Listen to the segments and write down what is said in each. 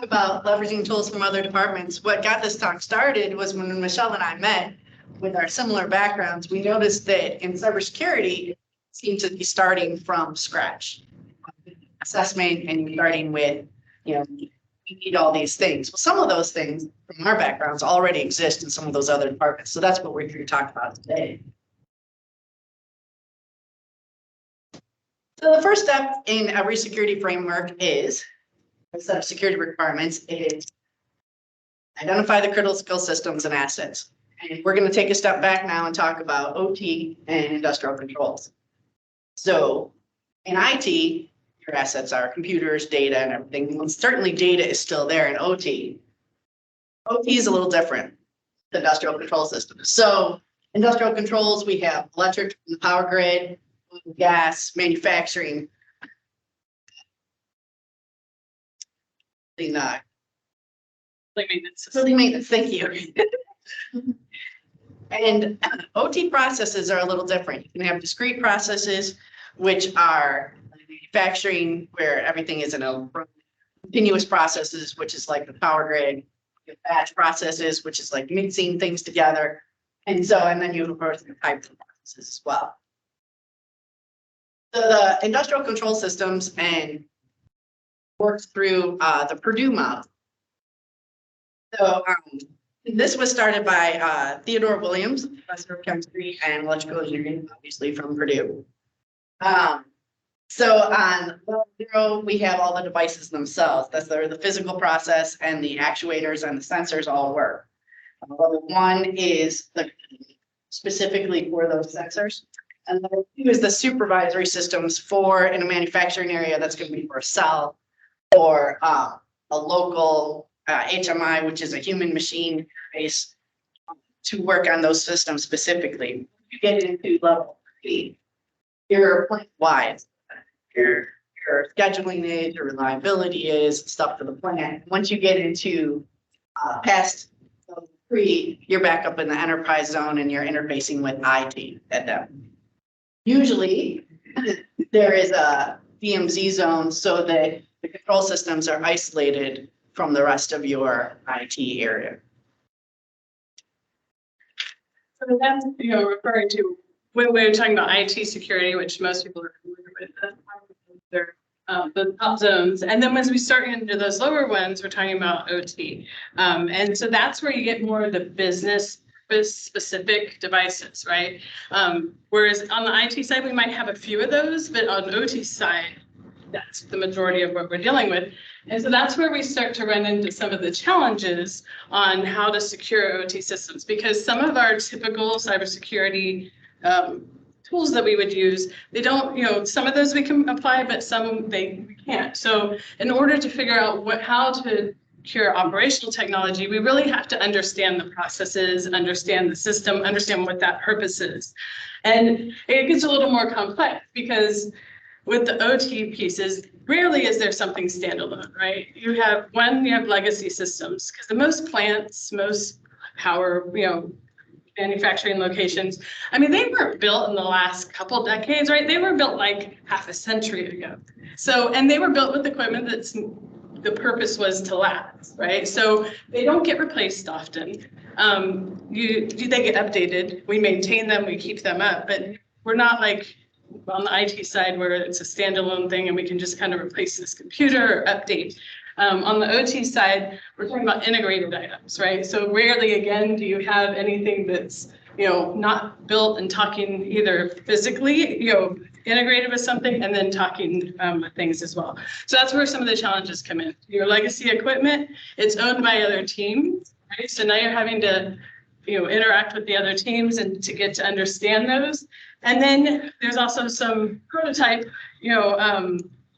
about leveraging tools from other departments, what got this talk started was when Michele and I met with our similar backgrounds, we noticed that in cybersecurity, it seemed to be starting from scratch. Assessment and you're starting with, you need all these things. Well, some of those things from our backgrounds already exist in some of those other departments. So that's what we're here to talk about today. So the first step in every security framework is a set of security requirements is identify the critical systems and assets. And we're going to take a step back now and talk about OT and industrial controls. So in IT, your assets are computers, data, and everything. And certainly data is still there in OT. OT is a little different than industrial control systems. So industrial controls, we have electric and power grid, gas, manufacturing. Building maintenance, thank you. And OT processes are a little different. You can have discrete processes, which are manufacturing, where everything is in a continuous processes, which is like the power grid. You have batch processes, which is like mixing things together. And then you have, of course, the type of processes as well. So the industrial control systems and works through the Purdue model. So this was started by Theodore Williams, professor of chemistry and electrical engineering, obviously from Purdue. So on level 0, we have all the devices themselves. That's the physical process, and the actuators and the sensors all work. Level 1 is specifically for those sensors. And level 2 is the supervisory systems for in a manufacturing area. That's going to be for a cell or a local HMI, which is a human machine interface, to work on those systems specifically. You get into level 3, your plant wide, your scheduling is, your reliability is, stuff for the plant. Once you get into past level 3, you're back up in the enterprise zone and you're interfacing with IT at that. Usually there is a DMZ zone so that the control systems are isolated from the rest of your IT area. So that's, referring to when we're talking about IT security, which most people are familiar with, the top zones. And then as we start into those lower ones, we're talking about OT. And so that's where you get more of the business specific devices, right? Whereas on the IT side, we might have a few of those, but on the OT side, that's the majority of what we're dealing with. And so that's where we start to run into some of the challenges on how to secure OT systems, because some of our typical cybersecurity tools that we would use, they don't, some of those we can apply, but some we can't. So in order to figure out how to secure operational technology, we really have to understand the processes, understand the system, understand what that purpose is. And it gets a little more complex because with the OT pieces, rarely is there something standalone, right? You have legacy systems, because the most plants, most power, manufacturing locations, I mean, they weren't built in the last couple decades, right? They were built like half a century ago. So, and they were built with equipment the purpose was to last, right? So they don't get replaced often. They get updated. We maintain them, we keep them up, but we're not like on the IT side where it's a standalone thing and we can just kind of replace this computer or update. On the OT side, we're talking about integrated items, right? So rarely, again, do you have anything that's, not built and talking either physically, integrated with something and then talking with things as well. So that's where some of the challenges come in. Your legacy equipment, it's owned by other teams, right? So now you're having to, interact with the other teams and to get to understand those. And then there's also some prototype,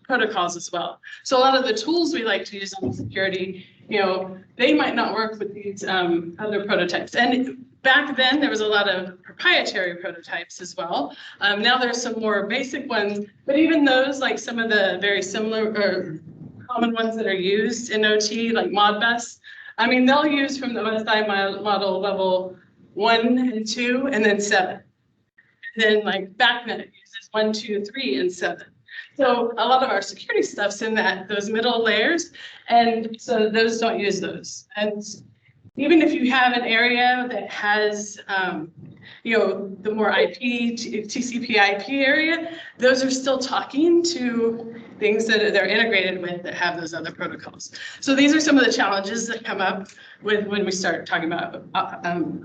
protocols as well. So a lot of the tools we like to use on security, they might not work with these other prototypes. And back then there was a lot of proprietary prototypes as well. Now there's some more basic ones, but even those, like some of the very similar or common ones that are used in OT, like Modbus, I mean, they'll use from the OSI model level 1 and 2 and then 7. And then like BACnet uses 1, 2, 3, and 7. So a lot of our security stuff's in those middle layers, and so those don't use those. And even if you have an area that has, the more TCP/IP area, those are still talking to things that they're integrated with that have those other protocols. So these are some of the challenges that come up when we start talking about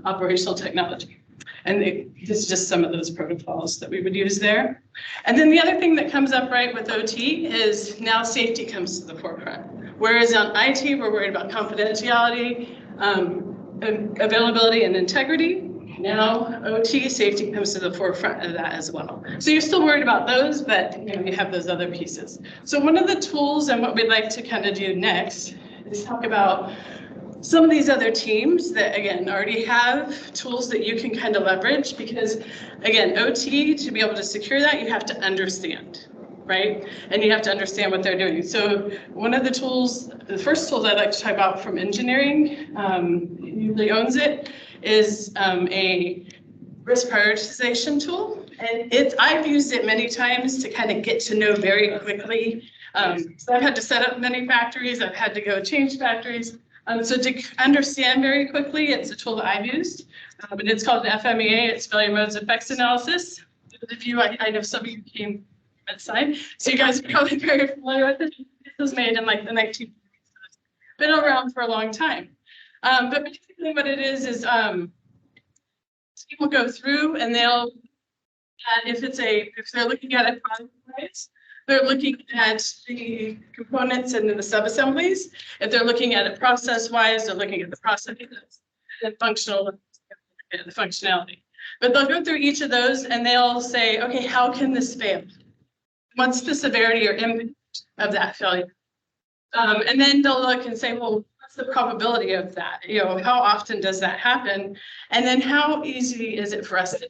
operational technology. And this is just some of those protocols that we would use there. And then the other thing that comes up right with OT is now safety comes to the forefront. Whereas on IT, we're worried about confidentiality, availability and integrity. Now OT safety comes to the forefront of that as well. So you're still worried about those, but you have those other pieces. So one of the tools and what we'd like to kind of do next is talk about some of these other teams that, again, already have tools that you can kind of leverage because, again, OT, to be able to secure that, you have to understand, right? And you have to understand what they're doing. So one of the tools, the first tools I'd like to talk about from engineering, usually owns it, is a risk prioritization tool. And I've used it many times to kind of get to know very quickly. So I've had to set up many factories. I've had to go change factories. So to understand very quickly, it's a tool that I've used, and it's called FMEA. It's Failure Modes Effects Analysis. If you, I know some of you came bedside, so you guys are probably very familiar with it. This was made in like the 1940s. It's been around for a long time. But basically what it is people go through and they'll, if they're looking at a product price, they're looking at the components and then the subassemblies. If they're looking at it process-wise, they're looking at the process and functional, the functionality. But they'll go through each of those and they'll say, okay, how can this fail? What's the severity or impact of that failure? And then they'll look and say, well, what's the probability of that? How often does that happen? And then how easy is it for us to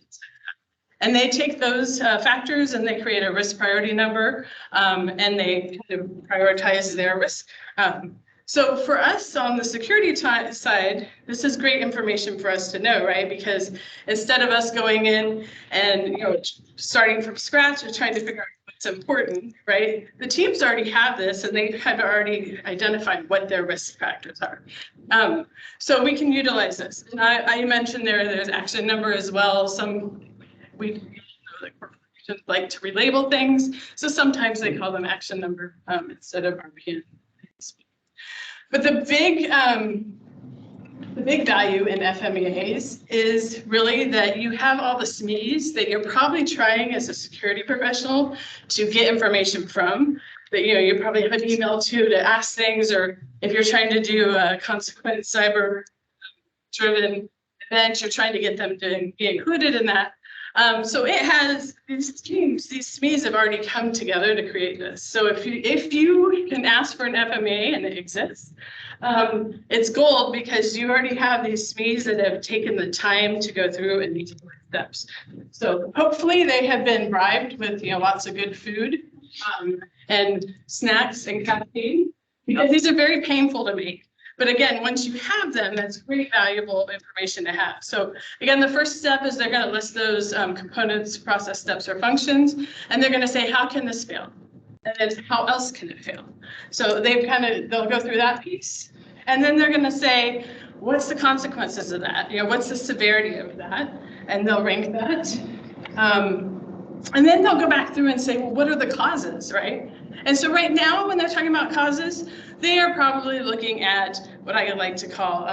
And they take those factors and they create a risk priority number and they kind of prioritize their risk. So for us on the security side, this is great information for us to know, right? Because instead of us going in and starting from scratch and trying to figure out what's important, right? The teams already have this and they have already identified what their risk factors are. So we can utilize this. And I mentioned there's action number as well. We know that corporations like to relabel things, so sometimes they call them action number instead of RPN. But the big value in FMEAs is really that you have all the SMEs that you're probably trying as a security professional to get information from. That you probably have an email to ask things, or if you're trying to do a consequent cyber-driven event, you're trying to get them to be included in that. So it has these teams, these SMEs have already come together to create this. So if you can ask for an FMEA and it exists, it's gold because you already have these SMEs that have taken the time to go through and these steps. So hopefully they have been bribed with lots of good food and snacks and caffeine, because these are very painful to make. But again, once you have them, that's great valuable information to have. So again, the first step is they're going to list those components, process steps, or functions, and they're going to say, how can this fail? And then how else can it fail? So they'll go through that piece. And then they're going to say, what's the consequences of that? What's the severity of that? And they'll rank that. And then they'll go back through and say, well, what are the causes, right? And so right now, when they're talking about causes, they are probably looking at what I like to call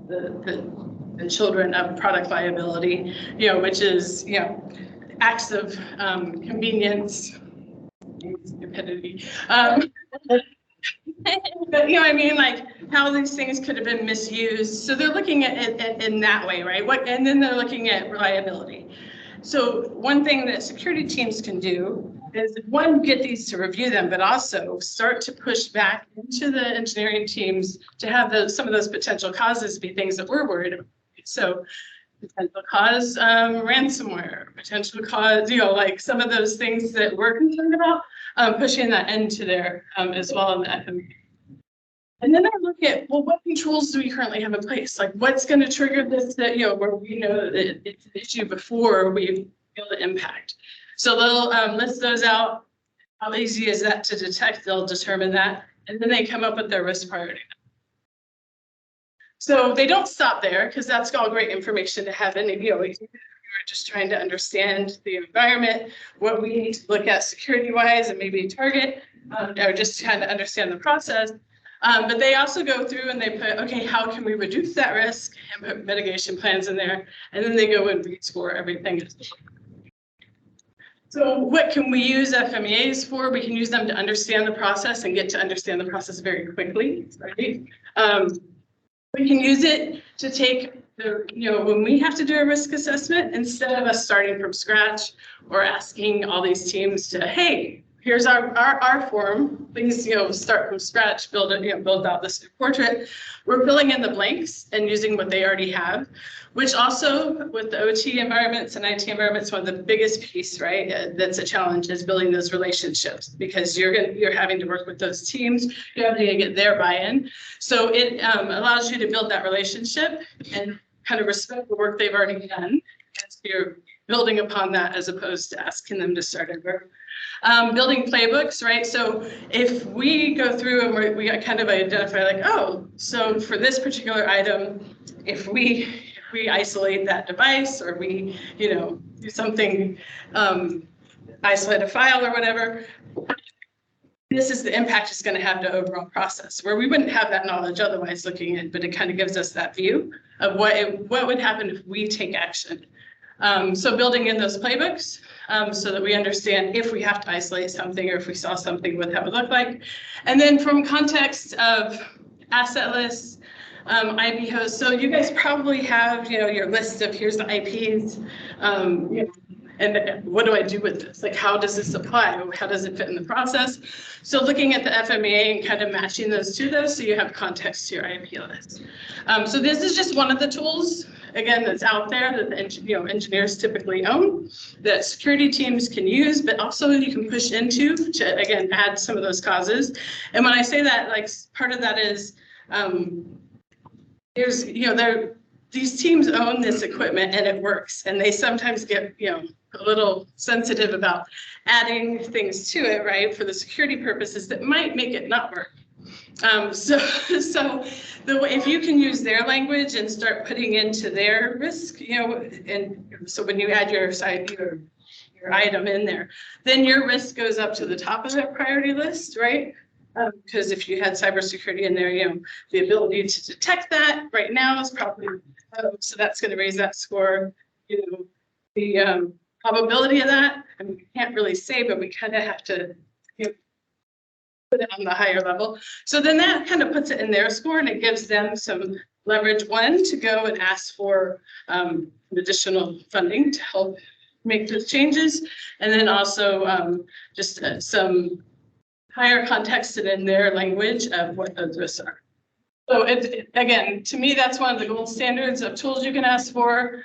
the children of product liability, which is, acts of convenience, stupidity. But I mean, like how these things could have been misused. So they're looking at it in that way, right? And then they're looking at reliability. So one thing that security teams can do is, one, get these to review them, but also start to push back into the engineering teams to have some of those potential causes be things that we're worried about. So potential cause ransomware, potential cause, like some of those things that we're concerned about, pushing that into there as well in the FMEA. And then I look at, well, what controls do we currently have in place? Like, what's going to trigger this, where we know that it's an issue before we feel the impact. So they'll list those out. how easy is that to detect? They'll determine that, and then they come up with their risk priority. So they don't stop there, because that's all great information to have. And we're just trying to understand the environment, what we need to look at security wise and maybe target, or just kind of understand the process. But they also go through and they put, okay, how can we reduce that risk, and put mitigation plans in there. And then they go and rescore everything. So what can we use FMEAs for? We can use them to understand the process and get to understand the process very quickly, right? We can use it to take the, when we have to do a risk assessment, instead of us starting from scratch or asking all these teams to, hey, here's our form, please, start from scratch, build it, build out this portrait. We're filling in the blanks and using what they already have, which also with the OT environments and IT environments, one of the biggest piece, right? That's a challenge, is building those relationships, because you're having to work with those teams. You're having to get their buy-in. So it allows you to build that relationship and kind of respect the work they've already done, as you're building upon that, as opposed to asking them to start over. Building playbooks, right? So if we go through and we kind of identify like, oh, so for this particular item, if we isolate that device, or we, do something, isolate a file or whatever, this is the impact it's going to have to overall process, where we wouldn't have that knowledge otherwise looking at, but it kind of gives us that view of what would happen if we take action. So building in those playbooks, so that we understand if we have to isolate something, or if we saw something, what that would look like. And then from context of asset lists, IP hosts. So you guys probably have, your list of here's the IPs, and what do I do with this? Like, how does this apply? How does it fit in the process? So looking at the FMEA and kind of matching those to those, so you have context to your IP list. So this is just one of the tools, again, that's out there that the engineers typically own, that security teams can use, but also you can push into to, again, add some of those causes. And when I say that, like, part of that is, there's, these teams own this equipment and it works, and they sometimes get, a little sensitive about adding things to it, right, for the security purposes that might make it not work. So if you can use their language and start putting into their risk, and so when you add your item in there, then your risk goes up to the top of that priority list, right? Because if you had cybersecurity in there, the ability to detect that right now is probably so that's going to raise that score. The probability of that, I mean, we can't really say, but we kind of have to put it on the higher level. So then that kind of puts it in their score, and it gives them some leverage, one, to go and ask for additional funding to help make those changes, and then also just some higher context and in their language of what those risks are. So again, to me, that's one of the gold standards of tools you can ask for.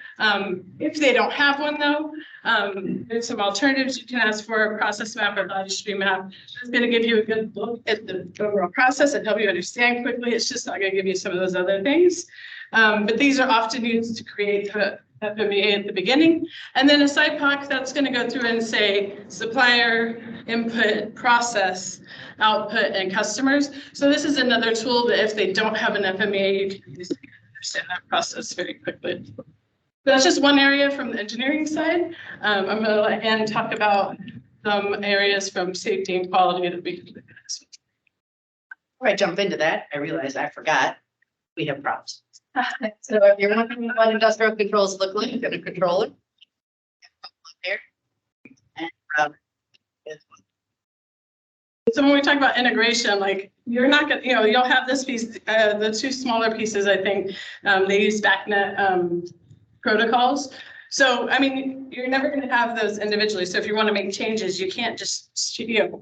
If they don't have one, though, there's some alternatives you can ask for. A process map or value stream map. It's going to give you a good look at the overall process and help you understand quickly. It's just not going to give you some of those other things. But these are often used to create the FMEA at the beginning. And then a SIPOC that's going to go through and say supplier, input, process, output, and customers. So this is another tool that if they don't have an FMEA, you can use to understand that process very quickly. That's just one area from the engineering side. I'm going to let Ann talk about some areas from safety and quality that we can look at. Before I jump into that, I realized I forgot we have props. So if you're wondering what industrial controls look like, you're going to control it. Here. And so when we talk about integration, like you're not going to, you'll have this piece, the two smaller pieces, I think, they use BACnet protocols. So, I mean, you're never going to have those individually. So if you want to make changes, you can't just,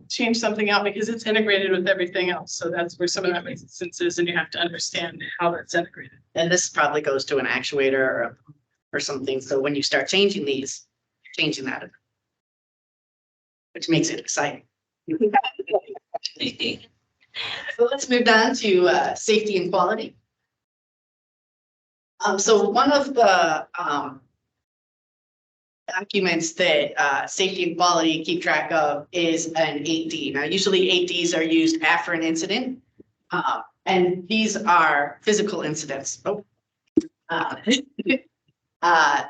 change something out because it's integrated with everything else. So that's where some of that resistance is, and you have to understand how that's integrated. And this probably goes to an actuator or something. So when you start changing these, you're changing that, which makes it exciting. So let's move on to safety and quality. So one of the documents that safety and quality keep track of is an 8D. Now, usually 8Ds are used after an incident. And these are physical incidents.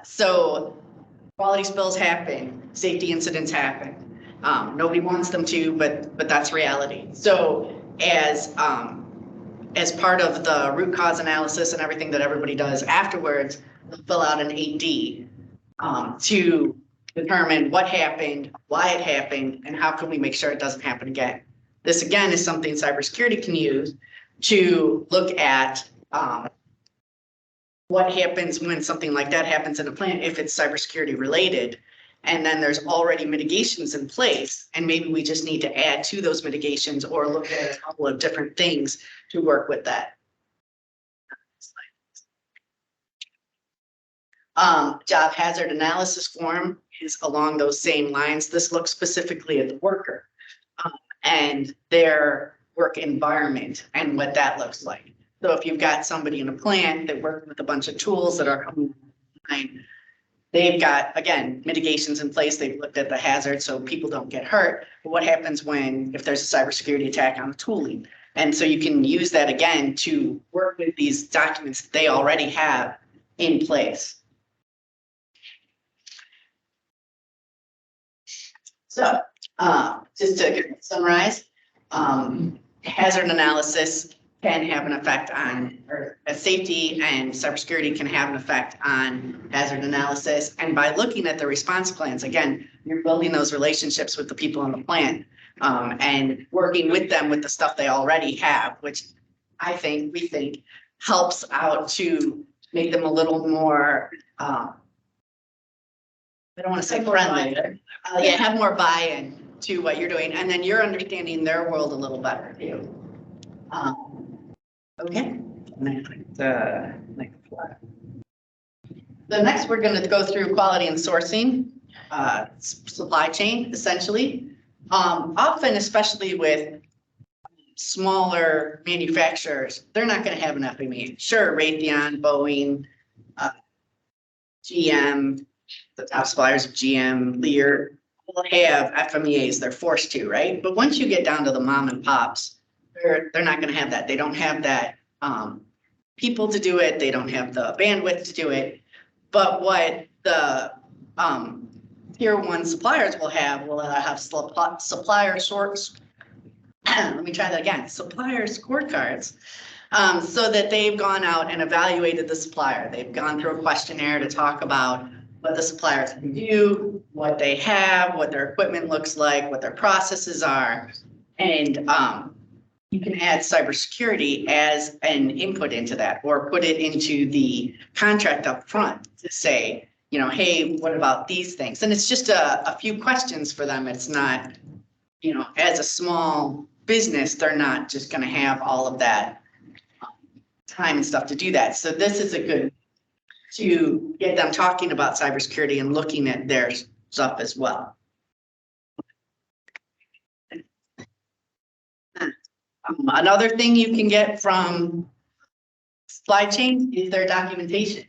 So quality spills happen, safety incidents happen. Nobody wants them to, but that's reality. So as part of the root cause analysis and everything that everybody does afterwards, they'll fill out an 8D to determine what happened, why it happened, and how can we make sure it doesn't happen again. This again is something cybersecurity can use to look at what happens when something like that happens in a plant if it's cybersecurity related. And then there's already mitigations in place, and maybe we just need to add to those mitigations or look at a couple of different things to work with that. Job hazard analysis form is along those same lines. This looks specifically at the worker and their work environment and what that looks like. So if you've got somebody in a plant that works with a bunch of tools that are coming online, they've got, again, mitigations in place. They've looked at the hazard so people don't get hurt. But what happens if there's a cybersecurity attack on the tooling? And so you can use that again to work with these documents that they already have in place. So just to summarize, hazard analysis can have an effect on, or safety and cybersecurity can have an effect on hazard analysis. And by looking at the response plans, again, you're building those relationships with the people in the plant and working with them with the stuff they already have, which we think helps out to make them a little more, I don't want to say friendly, yeah, have more buy-in to what you're doing. And then you're understanding their world a little better too. Okay. The next, we're going to go through quality and sourcing, supply chain, essentially. Often, especially with smaller manufacturers, they're not going to have an FMEA. Sure, Raytheon, Boeing, GM, the top suppliers of GM, Lear, will have FMEAs. They're forced to, right? But once you get down to the mom and pops, they're not going to have that. They don't have that people to do it. They don't have the bandwidth to do it. But what the tier one suppliers will have supplier source. Let me try that again. Supplier scorecards, so that they've gone out and evaluated the supplier. They've gone through a questionnaire to talk about what the suppliers can do, what they have, what their equipment looks like, what their processes are, and you can add cybersecurity as an input into that, or put it into the contract up front to say, you know, hey, what about these things? And it's just a few questions for them. It's not, you know, as a small business, they're not just going to have all of that time and stuff to do that. So this is a good to get them talking about cybersecurity and looking at their stuff as well. Another thing you can get from supply chain is their documentation,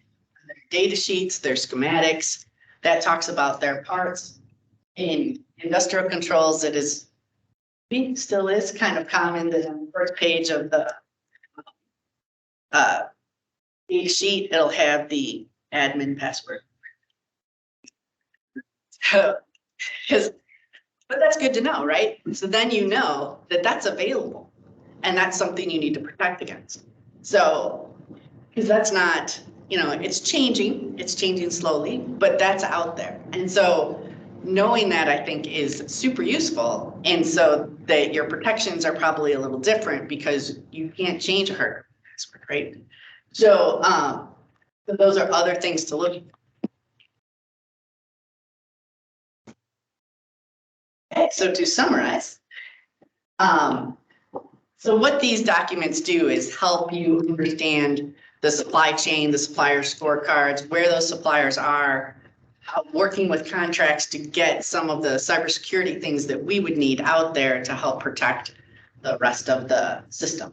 their data sheets, their schematics. That talks about their parts. In industrial controls, it is, I think still is kind of common that on the first page of the data sheet, it'll have the admin password. But that's good to know, right? So then you know that that's available. And that's something you need to protect against. So, because that's not, you know, it's changing slowly, but that's out there. And so knowing that, I think, is super useful. And so that your protections are probably a little different because you can't change a hardware password, right? So, but those are other things to look at. Okay, so to summarize, so what these documents do is help you understand the supply chain, the supplier scorecards, where those suppliers are, working with contracts to get some of the cybersecurity things that we would need out there to help protect the rest of the system.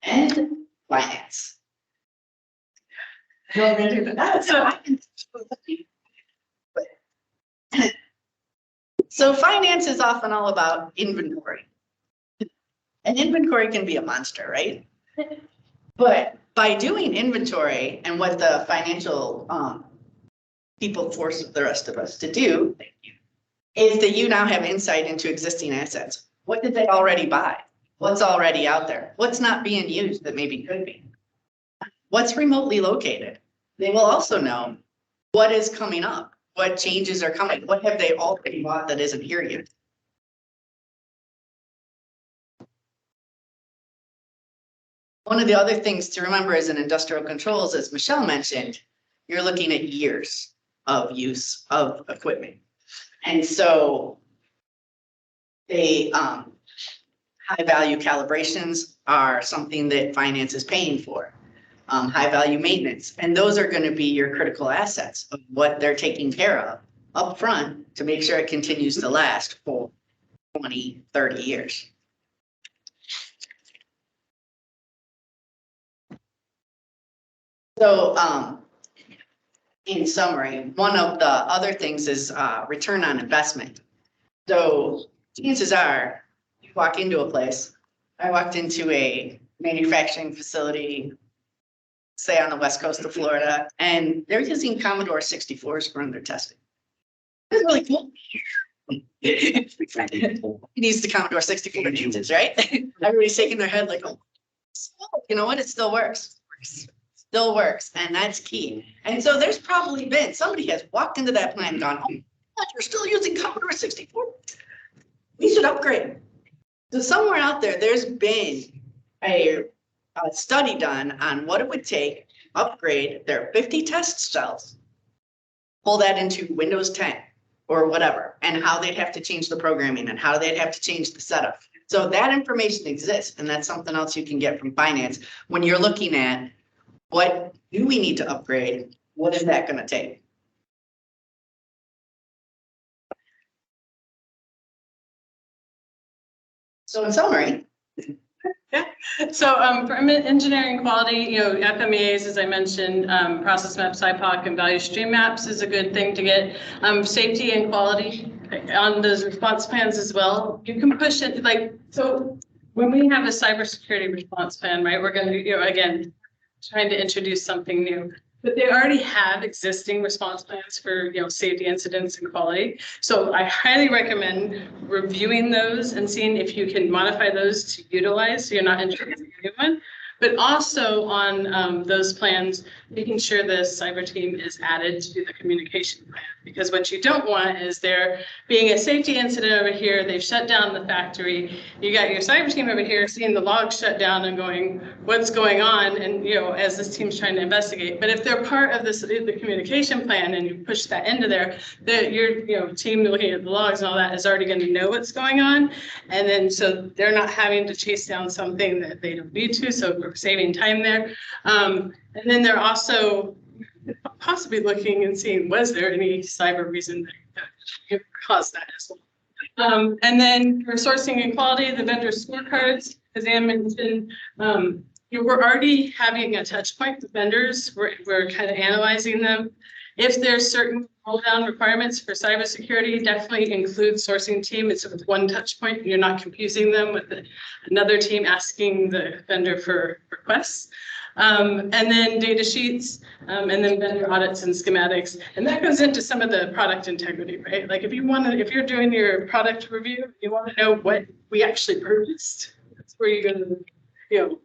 And finance. You want me to do that? So I can. So finance is often all about inventory. And inventory can be a monster, right? But by doing inventory and what the financial people force the rest of us to do is that you now have insight into existing assets. What did they already buy? What's already out there? What's not being used that maybe could be? What's remotely located? They will also know what is coming up, what changes are coming, what have they already bought that isn't here yet? One of the other things to remember as in industrial controls, as Michele mentioned, you're looking at years of use of equipment. And so they high value calibrations are something that finance is paying for. High value maintenance, and those are going to be your critical assets of what they're taking care of up front to make sure it continues to last for 20, 30 years. So in summary, one of the other things is return on investment. So chances are you walk into a place. I walked into a manufacturing facility, say on the west coast of Florida, and they're using Commodore 64s for their testing. It's really cool. He needs the Commodore 64 engines, right? Everybody's shaking their head like, oh, you know what? It still works. Still works, and that's key. And so there's probably been, somebody has walked into that plant and gone, oh, God, you're still using Commodore 64? We should upgrade. So somewhere out there, there's been a study done on what it would take to upgrade their 50 test cells, pull that into Windows 10 or whatever, and how they'd have to change the programming and how they'd have to change the setup. So that information exists, and that's something else you can get from finance when you're looking at what do we need to upgrade? What is that going to take? So in summary, Yeah. So for engineering quality, FMEAs, as I mentioned, process maps, IPOC, and value stream maps is a good thing to get. Safety and quality on those response plans as well. You can push it so when we have a cybersecurity response plan, right, we're going to, again, trying to introduce something new. But they already have existing response plans for, safety incidents and quality. So I highly recommend reviewing those and seeing if you can modify those to utilize, so you're not introducing a new one. But also on those plans, making sure the cyber team is added to the communication plan. Because what you don't want is there being a safety incident over here, they've shut down the factory, you got your cyber team over here seeing the log shut down and going, what's going on? And, as this team's trying to investigate. But if they're part of this, the communication plan, and you push that into there, your team looking at the logs and all that is already going to know what's going on. And then so they're not having to chase down something that they don't need to. So we're saving time there. And then they're also possibly looking and seeing, was there any cyber reason that caused that as well. And then for sourcing and quality, the vendor scorecards, as Ann mentioned, we're already having a touch point with vendors. We're kind of analyzing them. If there's certain roll down requirements for cybersecurity, definitely include sourcing team. It's with one touch point. You're not confusing them with another team asking the vendor for requests. And then data sheets, and then vendor audits and schematics. And that goes into some of the product integrity, right? Like if you're doing your product review, you want to know what we actually purchased. That's where you're going to,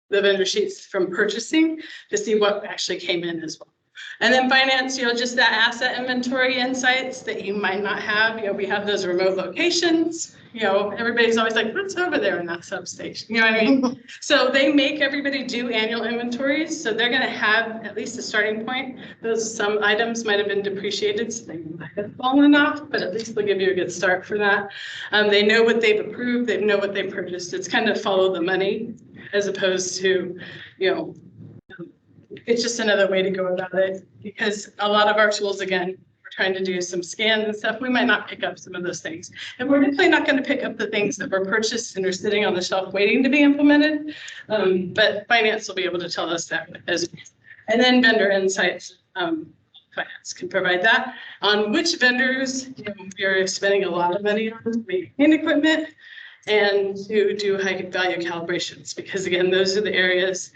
the vendor sheets from purchasing to see what actually came in as well. And then finance, just that asset inventory insights that you might not have. We have those remote locations. Everybody's always like, what's over there in that substation? You know what I mean? So they make everybody do annual inventories. So they're going to have at least a starting point. Some items might have been depreciated, so they might have fallen off, but at least they'll give you a good start for that. They know what they've approved. They know what they purchased. It's kind of follow the money as opposed to, it's just another way to go about it, because a lot of our tools, again, we're trying to do some scans and stuff. We might not pick up some of those things. And we're definitely not going to pick up the things that were purchased and are sitting on the shelf waiting to be implemented. But finance will be able to tell us that as well. And then vendor insights, finance can provide that on which vendors, you're spending a lot of money on maintaining equipment and to do high value calibrations, because again, those are the areas,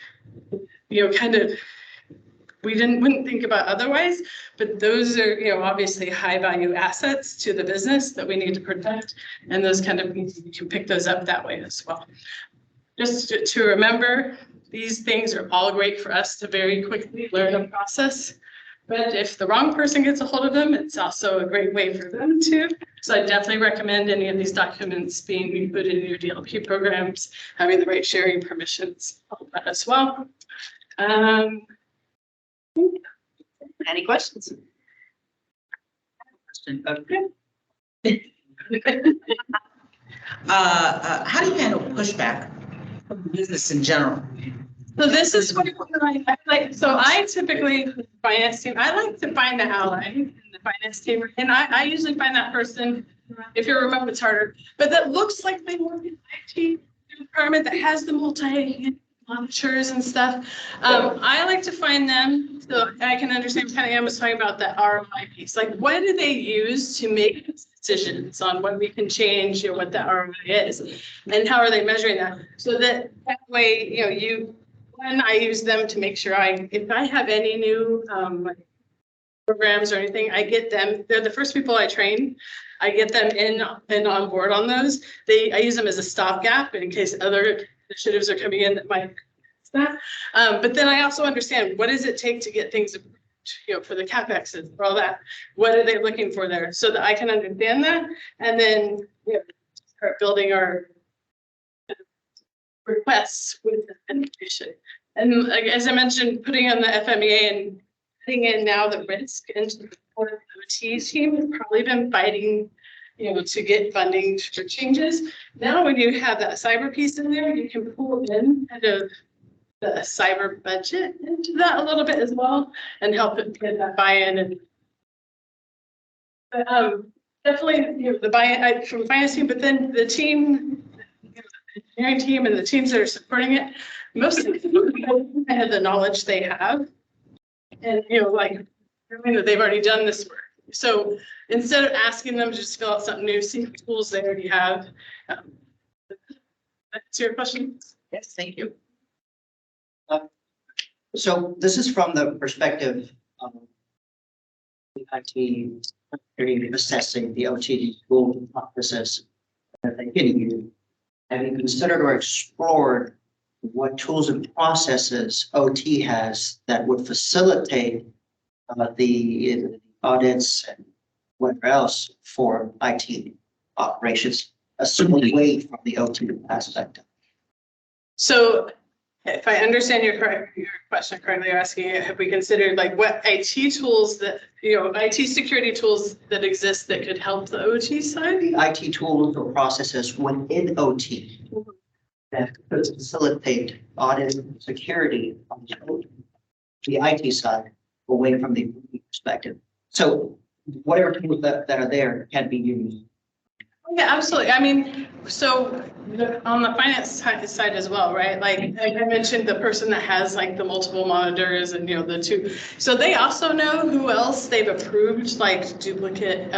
kind of, we wouldn't think about otherwise, but those are, obviously high value assets to the business that we need to protect. And those kind of, you can pick those up that way as well. Just to remember, these things are all great for us to very quickly learn a process. But if the wrong person gets a hold of them, it's also a great way for them to. So I definitely recommend any of these documents being included in your DLP programs, having the right sharing permissions, all of that as well. Any questions? How do you handle pushback from the business in general? So this is what I like. So I typically, finance team, I like to find the ally in the finance team. And I usually find that person, if you're remote, it's harder, but that looks like they work in IT department that has the monitors and stuff. I like to find them so I can understand. Kind of, Ann was talking about that ROI piece. Like, what do they use to make decisions on what we can change or what that ROI is, and how are they measuring that? So that way, when I use them to make sure if I have any new programs or anything, I get them. They're the first people I train. I get them in and on board on those. I use them as a stopgap in case other initiatives are coming in that might that. But then I also understand, what does it take to get things, for the CapEx, for all that? What are they looking for there, so that I can understand that, and then start building our requests with the information. And like, as I mentioned, putting on the FMEA and putting in now the risk into the OT team has probably been fighting, to get funding for changes. Now, when you have that cyber piece in there, you can pull in kind of the cyber budget into that a little bit as well, and help it get that buy-in. And definitely, the buy-in from the finance team, but then the team, the engineering team, and the teams that are supporting it, most of them have the knowledge they have, and like, that they've already done this work. So instead of asking them to just fill out something new, see the tools they already have. That's your question? Yes, thank you. So this is from the perspective of the IT assessing the OT tool processes that they're getting you. Have you considered or explored what tools and processes OT has that would facilitate the audits and whatever else for IT operations, assuming away from the OT aspect? So if I understand your question correctly, you're asking, have we considered like what IT tools that, IT security tools that exist that could help the OT side? The IT tools or processes within OT that could facilitate audit and security on the IT side away from the OT perspective. So whatever tools that are there can be used. Yeah, absolutely. I mean, so on the finance side as well, right? Like I mentioned, the person that has like the multiple monitors and, the two. So they also know who else they've approved like duplicate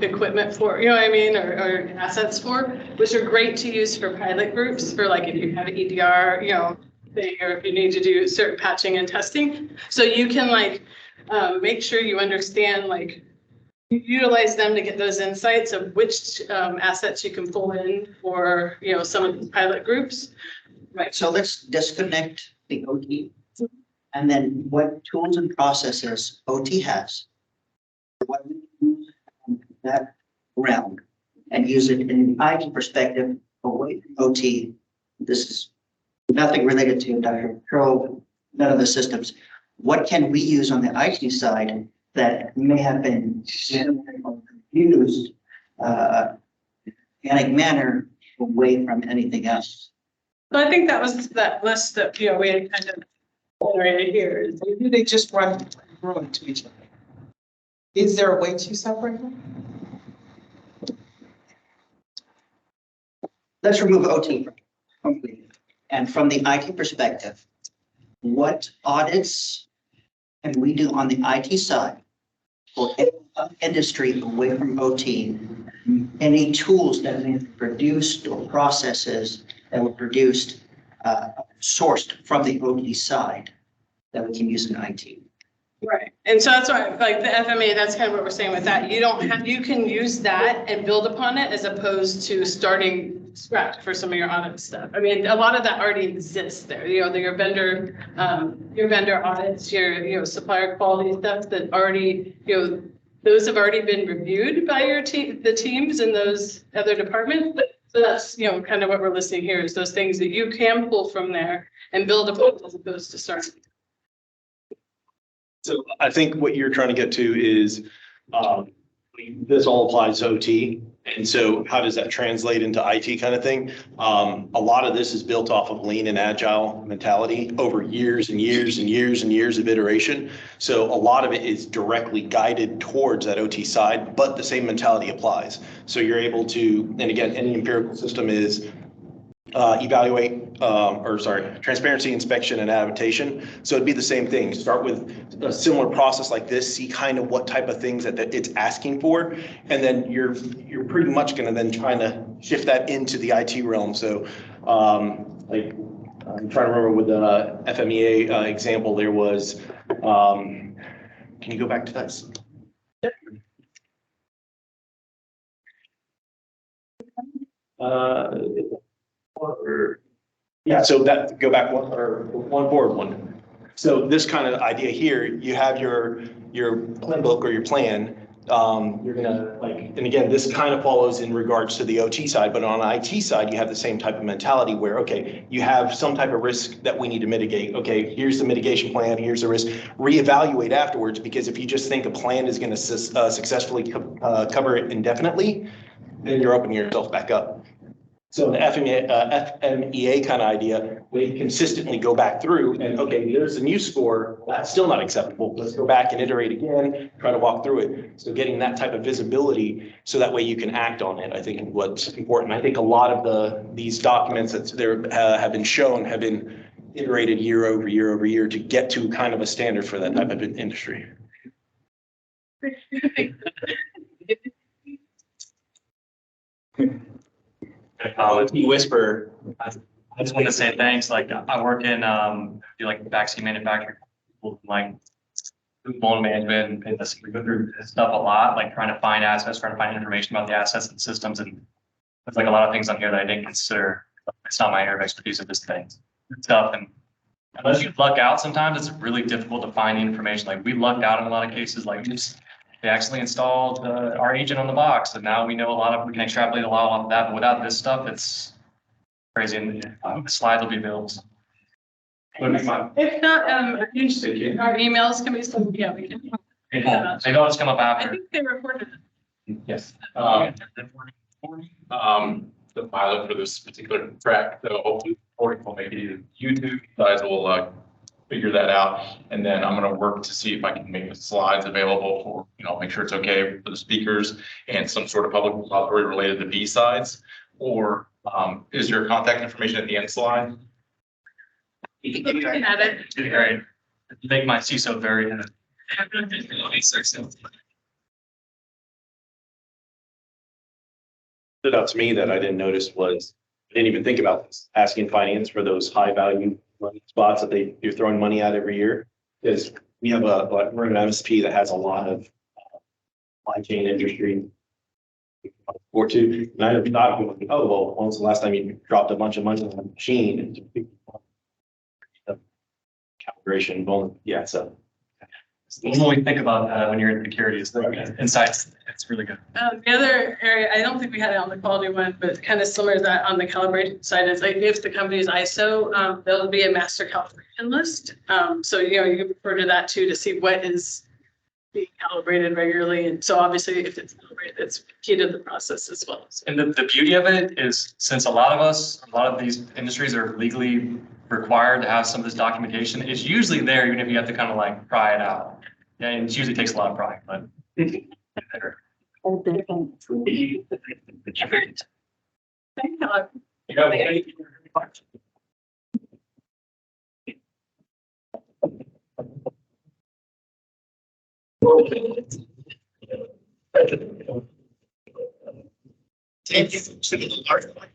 equipment for, or assets for, which are great to use for pilot groups for like if you have an EDR, thing, or if you need to do certain patching and testing. So you can like make sure you understand like, utilize them to get those insights of which assets you can pull in for, some of the pilot groups. Right. So let's disconnect the OT and then what tools and processes OT has. What we use in that realm and use it in the IT perspective away from OT. This is nothing related to Dr. Curl, none of the systems. What can we use on the IT side that may have been used in a manner away from anything else? So I think that was that list that, we had kind of generated here. Maybe they just run through to each other. Is there a way to separate them? Let's remove OT completely. And from the IT perspective, what audits can we do on the IT side for any industry away from OT? Any tools that may be produced or processes that were produced, sourced from the OT side that we can use in IT? Right. And so that's why, like the FMEA, that's kind of what we're saying with that. You don't have, you can use that and build upon it as opposed to starting scratch for some of your audit stuff. I mean, a lot of that already exists there, you know, your vendor audits, your supplier quality stuff that already, those have already been reviewed by your team, the teams in those other departments. So that's, kind of what we're listing here is those things that you can pull from there and build upon as opposed to starting. So I think what you're trying to get to is, this all applies to OT. And so how does that translate into IT kind of thing? A lot of this is built off of lean and agile mentality over years and years and years and years of iteration. So a lot of it is directly guided towards that OT side, but the same mentality applies. So you're able to, and again, any empirical system is transparency, inspection, and adaptation. So it'd be the same thing. Start with a similar process like this, see kind of what type of things that it's asking for, and then you're pretty much going to then try to shift that into the IT realm. So like I'm trying to remember with the FMEA example, there was, can you go back to that? Yeah, so that go back one forward one. So this kind of idea here, you have your playbook or your plan. You're gonna and again, this kind of follows in regards to the OT side, but on the IT side, you have the same type of mentality where, okay, you have some type of risk that we need to mitigate. Okay, here's the mitigation plan, here's the risk. Reevaluate afterwards, because if you just think a plan is gonna successfully cover it indefinitely, then you're opening yourself back up. So the FMEA kind of idea, we consistently go back through and, okay, there's a new score, that's still not acceptable. Let's go back and iterate again, try to walk through it. So getting that type of visibility so that way you can act on it, I think is what's important. I think a lot of these documents that there have been shown have been iterated year over year over year to get to kind of a standard for that type of industry. Whisper, I just want to say thanks. Like I work in do like vaccine manufacturing, like food loan management, and this we go through this stuff a lot, like trying to find assets, trying to find information about the assets and systems, and there's like a lot of things on here that I didn't consider. It's not my area of expertise of this thing stuff, and unless you luck out, sometimes it's really difficult to find the information. Like we lucked out in a lot of cases, like they actually installed our agent on the box, and now we know we can extrapolate a lot off of that. But without this stuff, it's crazy. And the slides will be available. If not, our emails can be sent. Yeah, we can. Maybe I'll just come up I after. think they recorded it. Yes. The pilot for this particular track, so hopefully we'll make it either YouTube. You guys will figure that out, and then I'm going to work to see if I can make the slides available for, make sure it's okay for the speakers and some sort of public repository related to BSides. Or is your contact information at the end slide? You can add it. Great. Make my CISO very Stood out to me that I didn't notice was, I didn't even think about this, asking finance for those high value spots that you're throwing money at every year. Because we have we're an MSP that has a lot of supply chain industry or two. And I have thought, oh, well, when's the last time you dropped a bunch of money on a machine? Calibration, yeah, so. When we think about when you're in security, is insights. It's really good. The other area, I don't think we had it on the quality one, but kind of similar to that on the calibration side is like if the company is ISO, there'll be a master calibration list. So, you can refer to that too to see what is being calibrated regularly. And so obviously if it's calibrated, it's key to the process as well. So. And the beauty of it is since a lot of these industries are legally required to have some of this documentation, it's usually there even if you have to kind of like pry it out. Yeah, and it usually takes a lot of pride, but Thank you. Take it to the large one.